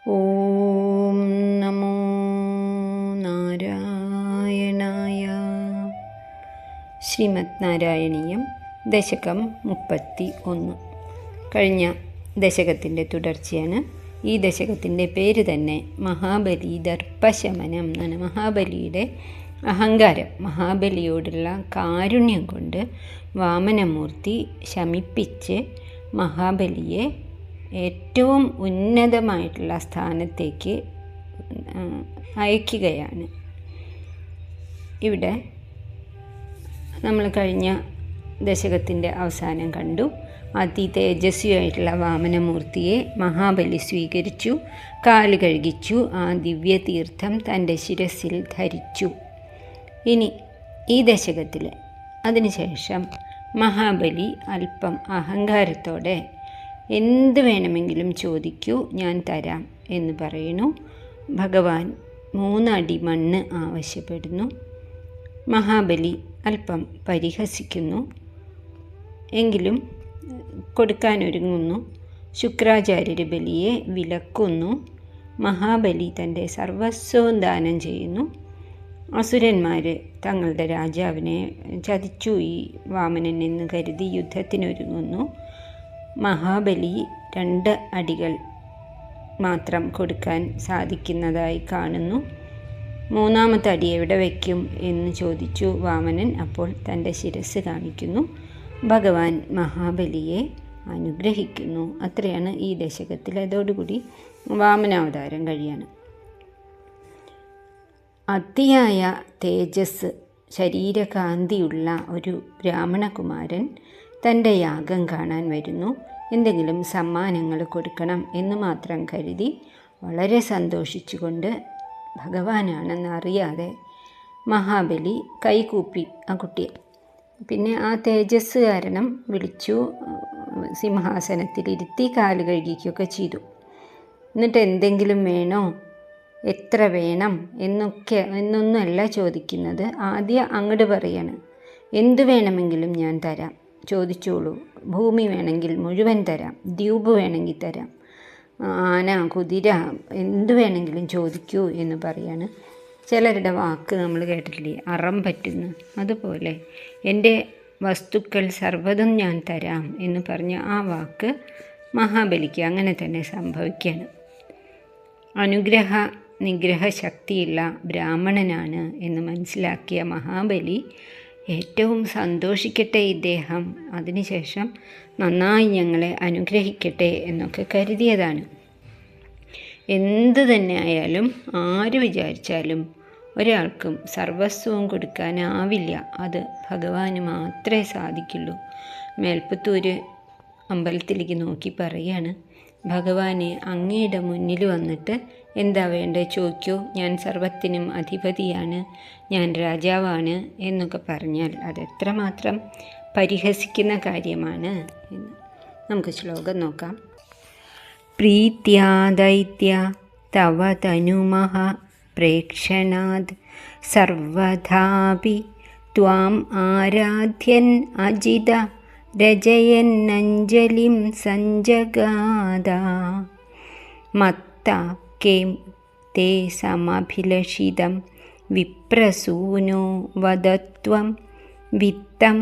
ഓം നമോ നാരായണായ. ശ്രീമദ് നാരായണീയം ദശകം 31. കഴിഞ്ഞ ദശകത്തിൻ്റെ തുടർച്ചയാണ്. ഈ ദശകത്തിൻ്റെ പേര് തന്നെ മഹാബലി ദർപ്പശമനം എന്നാണ്. മഹാബലിയുടെ അഹങ്കാരം, മഹാബലിയോടുള്ള കാരുണ്യം കൊണ്ട് വാമനമൂർത്തി ശമിപ്പിച്ച് മഹാബലിയെ ഏറ്റവും ഉന്നതമായിട്ടുള്ള സ്ഥാനത്തേക്ക് അയക്കുകയാണ്. ഇവിടെ നമ്മൾ കഴിഞ്ഞ ദശകത്തിൻ്റെ അവസാനം കണ്ടു. അതിതേജസ്വിയായിട്ടുള്ള വാമനമൂർത്തിയെ മഹാബലി സ്വീകരിച്ചു, കാല് കഴുകിച്ചു, ആ ദിവ്യതീർത്ഥം തൻ്റെ ശിരസിൽ ധരിച്ചു. ഇനി ഈ ദശകത്തിൽ അതിനുശേഷം മഹാബലി അല്പം അഹങ്കാരത്തോടെ എന്ത് വേണമെങ്കിലും ചോദിക്കൂ, ഞാൻ തരാം എന്ന് പറയുന്നു. ഭഗവാൻ 3 അടി മണ്ണ് ആവശ്യപ്പെടുന്നു. മഹാബലി അല്പം പരിഹസിക്കുന്നു, എങ്കിലും കൊടുക്കാനൊരുങ്ങുന്നു. ശുക്രാചാര്യർ ബലിയെ വിലക്കുന്നു. മഹാബലി തൻ്റെ സർവസ്വവും ദാനം ചെയ്യുന്നു. അസുരന്മാർ തങ്ങളുടെ രാജാവിനെ ചതിച്ചു ഈ വാമനൻ എന്ന് കരുതി യുദ്ധത്തിനൊരുങ്ങുന്നു. മഹാബലി 2 അടികൾ മാത്രം കൊടുക്കാൻ സാധിക്കുന്നതായി കാണുന്നു. 3ാമത്തെ അടി എവിടെ വയ്ക്കും എന്ന് ചോദിച്ചു വാമനൻ. അപ്പോൾ തൻ്റെ ശിരസ് കാണിക്കുന്നു. ഭഗവാൻ മഹാബലിയെ അനുഗ്രഹിക്കുന്നു. അത്രയാണ് ഈ ദശകത്തിൽ. അതോടുകൂടി വാമനാവതാരം കഴിയാണ്. അതിയായ തേജസ്, ശരീരകാന്തിയുള്ള ഒരു ബ്രാഹ്മണകുമാരൻ തൻ്റെ യാഗം കാണാൻ വരുന്നു. എന്തെങ്കിലും സമ്മാനങ്ങൾ കൊടുക്കണം എന്ന് മാത്രം കരുതി വളരെ സന്തോഷിച്ചുകൊണ്ട് ഭഗവാനാണെന്നറിയാതെ മഹാബലി കൈകൂപ്പി ആ കുട്ടിയെ. പിന്നെ ആ തേജസ് കാരണം വിളിച്ചു, സിംഹാസനത്തിലിരുത്തി കാല് കഴുകിക്കുകയൊക്കെ ചെയ്തു. എന്നിട്ട് എന്തെങ്കിലും വേണോ, എത്ര വേണം എന്നൊന്നുമല്ല ചോദിക്കുന്നത്. ആദ്യം അങ്ങോട്ട് പറയാണ്, എന്തു വേണമെങ്കിലും ഞാൻ തരാം, ചോദിച്ചോളൂ. ഭൂമി വേണമെങ്കിൽ മുഴുവൻ തരാം, ദ്വീപ് വേണമെങ്കിൽ തരാം, ആന, കുതിര, എന്തു വേണമെങ്കിലും ചോദിക്കൂ എന്ന് പറയാണ്. ചിലരുടെ വാക്ക് നമ്മൾ കേട്ടിട്ടില്ലേ, അറം പറ്റുന്നു. അതുപോലെ എൻ്റെ വസ്തുക്കൾ സർവ്വതും ഞാൻ തരാം എന്ന് പറഞ്ഞ ആ വാക്ക് മഹാബലിക്ക് അങ്ങനെ തന്നെ സംഭവിക്കുകയാണ്. അനുഗ്രഹ നിഗ്രഹ ശക്തിയുള്ള ബ്രാഹ്മണനാണ് എന്ന് മനസ്സിലാക്കിയ മഹാബലി ഏറ്റവും സന്തോഷിക്കട്ടെ ഇദ്ദേഹം, അതിനുശേഷം നന്നായി ഞങ്ങളെ അനുഗ്രഹിക്കട്ടെ എന്നൊക്കെ കരുതിയതാണ്. എന്തു തന്നെ ആയാലും ആര് വിചാരിച്ചാലും ഒരാൾക്കും സർവസ്വവും കൊടുക്കാനാവില്ല. അത് ഭഗവാന് മാത്രമേ സാധിക്കുള്ളൂ. മേൽപ്പത്തൂർ അമ്പലത്തിലേക്ക് നോക്കി പറയാണ്, ഭഗവാനെ അങ്ങയുടെ മുന്നിൽ വന്നിട്ട് എന്താ വേണ്ടത് ചോദിക്കൂ, ഞാൻ സർവത്തിനും അധിപതിയാണ്, ഞാൻ രാജാവാണ് എന്നൊക്കെ പറഞ്ഞാൽ അതെത്രമാത്രം പരിഹസിക്കുന്ന കാര്യമാണ് എന്ന് നമുക്ക് ശ്ലോകം നോക്കാം. പ്രീത്യാ ദൈത്യ തവ തനുമഹ പ്രേക്ഷണാത് സർവഥാപി ത്വാം ആരാധ്യൻ അജിത രജയന്നഞ്ജലിം സഞ്ജഗാദ മത്ത കേം തേ സമഭിലഷിതം വിപ്രസൂനോ വദത്വം വിത്തം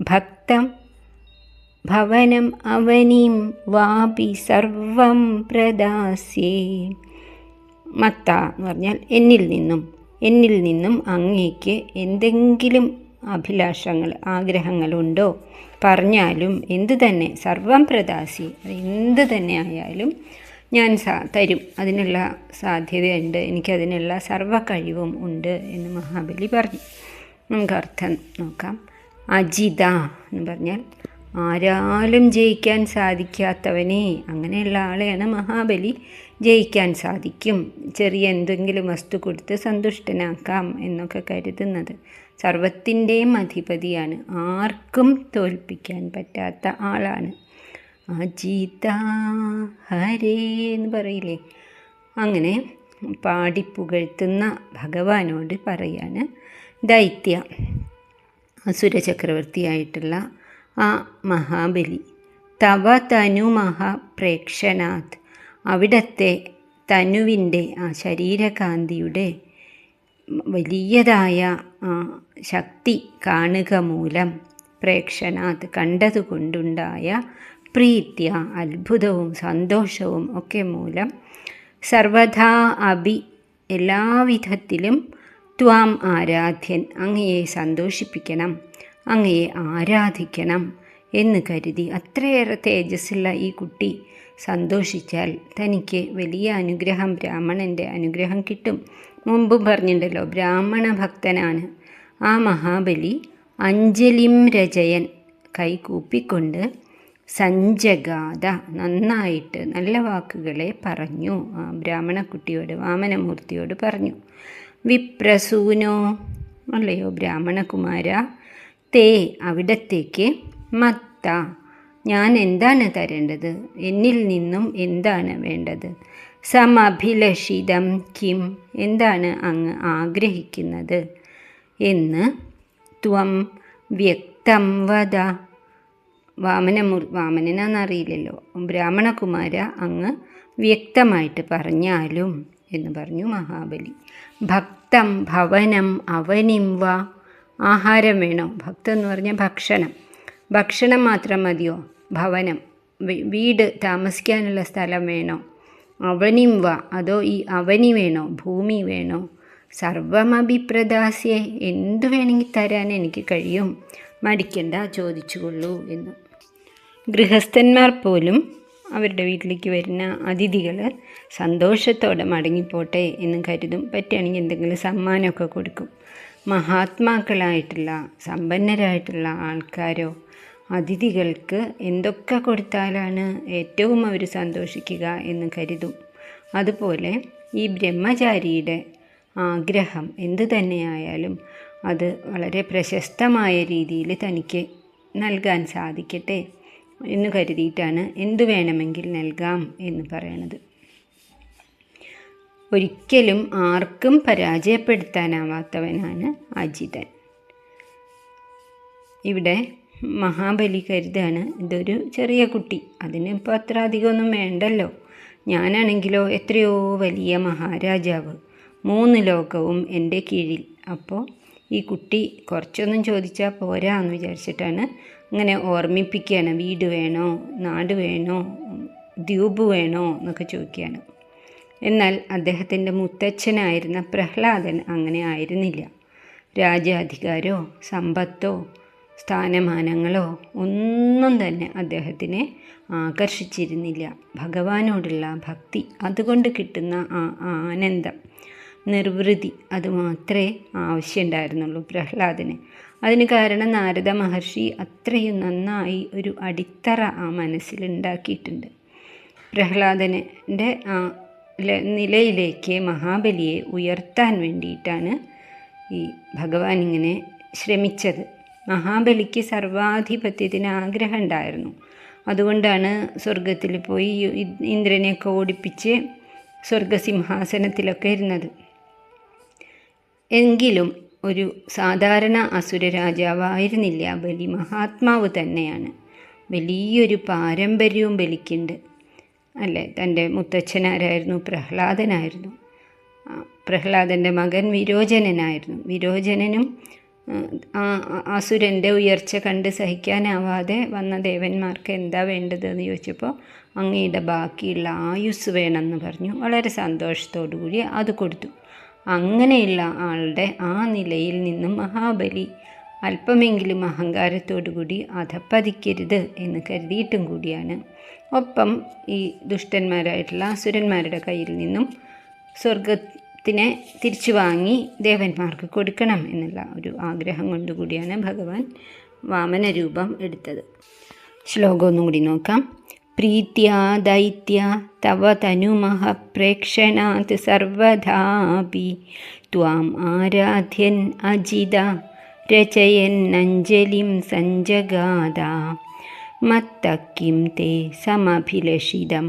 ഭക്തം ഭവനം അവനിം വാപി സർവം പ്രദാസ്യേ. മത്ത എന്ന് പറഞ്ഞാൽ എന്നിൽ നിന്നും അങ്ങേക്ക് എന്തെങ്കിലും അഭിലാഷങ്ങൾ, ആഗ്രഹങ്ങളുണ്ടോ പറഞ്ഞാലും എന്തു തന്നെ, സർവം പ്രദാസി, എന്തു തന്നെ ആയാലും ഞാൻ തരും, അതിനുള്ള സാധ്യതയുണ്ട്, എനിക്കതിനുള്ള സർവ്വ കഴിവും ഉണ്ട് എന്ന് മഹാബലി പറഞ്ഞു. നമുക്ക് അർത്ഥം നോക്കാം. അജിത എന്ന് പറഞ്ഞാൽ ആരാലും ജയിക്കാൻ സാധിക്കാത്തവനെ, അങ്ങനെയുള്ള ആളെയാണ് മഹാബലി ജയിക്കാൻ സാധിക്കും, ചെറിയ എന്തെങ്കിലും വസ്തു കൊടുത്ത് സന്തുഷ്ടനാക്കാം എന്നൊക്കെ കരുതുന്നത്. സർവത്തിൻ്റെയും അധിപതിയാണ്, ആർക്കും തോൽപ്പിക്കാൻ പറ്റാത്ത ആളാണ്. അജിത ഹരേ എന്ന് പറയില്ലേ, അങ്ങനെ പാടിപ്പുകഴ്ത്തുന്ന ഭഗവാനോട് പറയാണ്. ദൈത്യ, അസുരചക്രവർത്തിയായിട്ടുള്ള ആ മഹാബലി, തവ തനുമഹ പ്രേക്ഷണാത്, അവിടത്തെ തനുവിൻ്റെ ആ ശരീരകാന്തിയുടെ വലിയതായ ശക്തി കാണുക മൂലം പ്രേക്ഷണാത് കണ്ടതുകൊണ്ടുണ്ടായ പ്രീത്യ അത്ഭുതവും സന്തോഷവും ഒക്കെ മൂലം സർവഥാ അഭി എല്ലാവിധത്തിലും ത്വാം ആരാധ്യൻ അങ്ങയെ സന്തോഷിപ്പിക്കണം, അങ്ങയെ ആരാധിക്കണം എന്ന് കരുതി അത്രയേറെ തേജസ്സുള്ള ഈ കുട്ടി സന്തോഷിച്ചാൽ തനിക്ക് വലിയ അനുഗ്രഹം, ബ്രാഹ്മണൻ്റെ അനുഗ്രഹം കിട്ടും. മുമ്പും പറഞ്ഞിട്ടുണ്ടല്ലോ, ബ്രാഹ്മണ ഭക്തനാണ് ആ മഹാബലി. അഞ്ജലിം രചയൻ കൈകൂപ്പിക്കൊണ്ട് സഞ്ജഗാത നന്നായിട്ട് നല്ല വാക്കുകളെ പറഞ്ഞു. ആ ബ്രാഹ്മണക്കുട്ടിയോട്, വാമനമൂർത്തിയോട് പറഞ്ഞു. വിപ്രസൂനോ അല്ലയോ ബ്രാഹ്മണകുമാര, തേ അവിടത്തേക്ക് മത്ത ഞാൻ എന്താണ് തരേണ്ടത്, എന്നിൽ നിന്നും എന്താണ് വേണ്ടത്, സമഭിലഷിതം കിം എന്താണ് അങ്ങ് ആഗ്രഹിക്കുന്നത് എന്ന് ത്വം വ്യക്തം വദ. വാമനനാണെന്നറിയില്ലല്ലോ, ബ്രാഹ്മണകുമാര അങ്ങ് വ്യക്തമായിട്ട് പറഞ്ഞാലും എന്ന് പറഞ്ഞു മഹാബലി. ഭക്തം ഭവനം അവനിം വ ആഹാരം വേണോ? ഭക്തം എന്ന് പറഞ്ഞാൽ ഭക്ഷണം. ഭക്ഷണം മാത്രം മതിയോ? ഭവനം വീട് താമസിക്കാനുള്ള സ്ഥലം വേണോ? അവനിം വ അതോ ഈ അവനി വേണോ? ഭൂമി വേണോ? സർവമഭിപ്രദാസ്യേ എന്തു വേണമെങ്കിൽ തരാൻ എനിക്ക് കഴിയും, മടിക്കണ്ട, ചോദിച്ചുകൊള്ളൂ എന്ന്. ഗൃഹസ്ഥന്മാർ പോലും അവരുടെ വീട്ടിലേക്ക് വരുന്ന അതിഥികൾ സന്തോഷത്തോടെ മടങ്ങിപ്പോട്ടെ എന്ന് കരുതും. പറ്റുകയാണെങ്കിൽ എന്തെങ്കിലും സമ്മാനമൊക്കെ കൊടുക്കും. മഹാത്മാക്കളായിട്ടുള്ള സമ്പന്നരായിട്ടുള്ള ആൾക്കാരോ അതിഥികൾക്ക് എന്തൊക്കെ കൊടുത്താലാണ് ഏറ്റവും അവർ സന്തോഷിക്കുക എന്ന് കരുതും. അതുപോലെ ഈ ബ്രഹ്മചാരിയുടെ ആഗ്രഹം എന്തു തന്നെയായാലും അത് വളരെ പ്രശസ്തമായ രീതിയിൽ തനിക്ക് നൽകാൻ സാധിക്കട്ടെ എന്ന് കരുതിയിട്ടാണ് എന്തു വേണമെങ്കിൽ നൽകാം എന്ന് പറയണത്. ഒരിക്കലും ആർക്കും പരാജയപ്പെടുത്താനാവാത്തവനാണ് അജിതൻ. ഇവിടെ മഹാബലി കരുതാണ് ഇതൊരു ചെറിയ കുട്ടി, അതിന് ഇപ്പോൾ അത്ര അധികമൊന്നും വേണ്ടല്ലോ. ഞാനാണെങ്കിലോ എത്രയോ വലിയ മഹാരാജാവ്, 3 ലോകവും എൻ്റെ കീഴിൽ. അപ്പോൾ ഈ കുട്ടി കുറച്ചൊന്നും ചോദിച്ചാൽ പോരാ എന്ന് വിചാരിച്ചിട്ടാണ് ഇങ്ങനെ ഓർമ്മിപ്പിക്കുകയാണ്. വീട് വേണോ, നാട് വേണോ, ദ്വീപ് വേണോ എന്നൊക്കെ ചോദിക്കുകയാണ്. എന്നാൽ അദ്ദേഹത്തിൻ്റെ മുത്തച്ഛനായിരുന്ന പ്രഹ്ലാദൻ അങ്ങനെ ആയിരുന്നില്ല. രാജ്യാധികാരോ സമ്പത്തോ സ്ഥാനമാനങ്ങളോ ഒന്നും തന്നെ അദ്ദേഹത്തിനെ ആകർഷിച്ചിരുന്നില്ല. ഭഗവാനോടുള്ള ഭക്തി, അതുകൊണ്ട് കിട്ടുന്ന ആ ആനന്ദം, നിർവൃതി, അതുമാത്രമേ ആവശ്യമുണ്ടായിരുന്നുള്ളൂ പ്രഹ്ലാദന്. അതിന് കാരണം നാരദ മഹർഷി അത്രയും നന്നായി ഒരു അടിത്തറ ആ മനസ്സിലുണ്ടാക്കിയിട്ടുണ്ട്. പ്രഹ്ലാദൻ്റെ ആ നിലയിലേക്ക് മഹാബലിയെ ഉയർത്താൻ വേണ്ടിയിട്ടാണ് ഈ ഭഗവാൻ ഇങ്ങനെ ശ്രമിച്ചത്. മഹാബലിക്ക് സർവാധിപത്യത്തിന് ആഗ്രഹം ഉണ്ടായിരുന്നു. അതുകൊണ്ടാണ് സ്വർഗത്തിൽ പോയി ഇന്ദ്രനെയൊക്കെ ഓടിപ്പിച്ച് സ്വർഗസിംഹാസനത്തിലൊക്കെ ഇരുന്നത്. എങ്കിലും ഒരു സാധാരണ അസുര രാജാവായിരുന്നില്ല ബലി, മഹാത്മാവ് തന്നെയാണ്. വലിയൊരു പാരമ്പര്യവും ബലിക്കുണ്ട് അല്ലേ. തൻ്റെ മുത്തച്ഛനാരായിരുന്നു? പ്രഹ്ലാദനായിരുന്നു. പ്രഹ്ലാദൻ്റെ മകൻ വിരോചനനായിരുന്നു. വിരോചനനും അസുരൻ്റെ ഉയർച്ച കണ്ട് സഹിക്കാനാവാതെ വന്ന ദേവന്മാർക്ക് എന്താ വേണ്ടതെന്ന് ചോദിച്ചപ്പോൾ അങ്ങയുടെ ബാക്കിയുള്ള ആയുസ് വേണമെന്ന് പറഞ്ഞു. വളരെ സന്തോഷത്തോടു കൂടി അത് കൊടുത്തു. അങ്ങനെയുള്ള ആളുടെ ആ നിലയിൽ നിന്നും മഹാബലി അല്പമെങ്കിലും അഹങ്കാരത്തോടു കൂടി അധപ്പതിക്കരുത് എന്ന് കരുതിയിട്ടും കൂടിയാണ്. ഒപ്പം ഈ ദുഷ്ടന്മാരായിട്ടുള്ള അസുരന്മാരുടെ കയ്യിൽ നിന്നും സ്വർഗത്തിനെ തിരിച്ചു വാങ്ങി ദേവന്മാർക്ക് കൊടുക്കണം എന്നുള്ള ഒരു ആഗ്രഹം കൊണ്ടുകൂടിയാണ് ഭഗവാൻ വാമനരൂപം എടുത്തത്. ശ്ലോകം ഒന്നും കൂടി നോക്കാം. പ്രീത്യാ ദൈത്യ തവ തനുമഹ പ്രേക്ഷണാത് സർവധാപി ത്വാം ആരാധ്യൻ അജിത രചയന്നഞ്ജലിം സഞ്ജഗാദ മത്ത കിം തേ സമഭിലഷിതം